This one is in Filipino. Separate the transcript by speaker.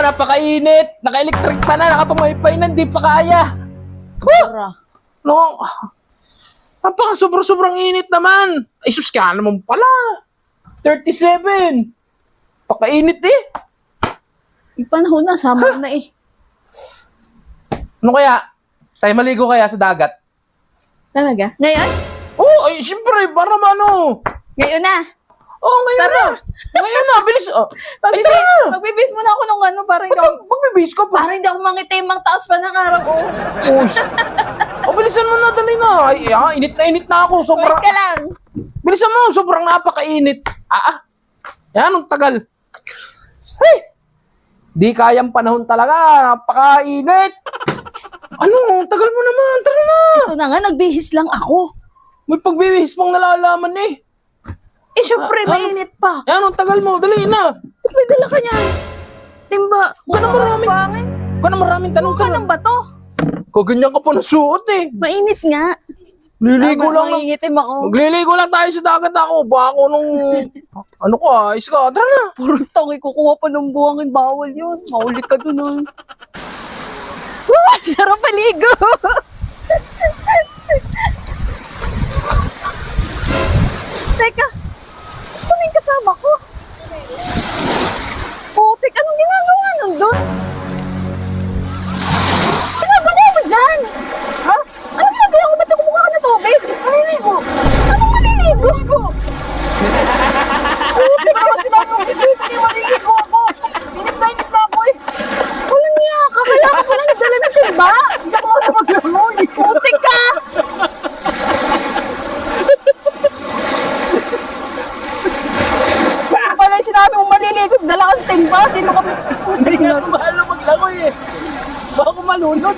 Speaker 1: napakainit. Naka-electric pa na, nakapamay-pay na, hindi pa kaya.
Speaker 2: Sobra.
Speaker 1: No, sobrang init naman. Ay, sus, kaya naman pala. 37. Pakainit eh.
Speaker 2: Yung panahon na, summer na eh.
Speaker 1: Ano kaya? Tayo maligo kaya sa dagat?
Speaker 2: Talaga? Ngayon?
Speaker 1: Oo, ay, siyempre, para ano.
Speaker 2: Ngayon na.
Speaker 1: Oo, ngayon na. Ngayon na, bilis. Oh. Ay, tara na.
Speaker 2: Magbibis mo na ako ng ano, para hindi ako,
Speaker 1: Magbibis ka pa.
Speaker 2: para hindi ako mangitim ang taas pa ng araw ko.
Speaker 1: Oh, bilisan mo na, dali na. Ay, init na ako.
Speaker 2: Wait ka lang.
Speaker 1: Bilisan mo, sobrang napakainit. Yan, ang tagal. Hey! Di kayang panahon talaga. Napakainit. Ano, tagal mo naman. Tara na.
Speaker 2: Ito na nga, nagbihis lang ako.
Speaker 1: May pagbibihis pang nalalaman eh.
Speaker 2: Eh, syempre, mainit pa.
Speaker 1: Yan, ang tagal mo. Dali na.
Speaker 2: May dala ka niyan. Timba.
Speaker 1: Huwag ka na maraming,
Speaker 2: Pangin.
Speaker 1: huwag ka na maraming
Speaker 2: Huwag ka
Speaker 1: tanong-tanong.
Speaker 2: ng bato.
Speaker 1: Kaganyan ka pa na suot eh.
Speaker 2: Mainit nga.
Speaker 1: Liligo lang.
Speaker 2: Mangingitim ako.
Speaker 1: Magliligo lang tayo sa dagat ako. Baka ako nung... Ano ko ayos ka. Tara na.
Speaker 2: Puro tangi, kukuha pa ng buhangin. Bawal yun. Maulit ka dun ah. Wow, sarap paligo. Teka, saan yung kasama ko? Putik, anong ginagawa nandun? Ginagawa mo dyan? Ha? Anong ginagawa ko? Ba't nakumukha ka na tubig? Maliligo. Anong maliligo? Putik, ako sinabi mo kasi hindi maliligo ako. Inip na ako eh. Walang niya, kakala ka pala nagdala ng timba. Hindi ako na maglamoy. Putik ka! Pala yung sinabi mo maliligo, dala kang timba. Sino ka?
Speaker 1: Hindi nga mahal na maglangoy eh. Baka malunod.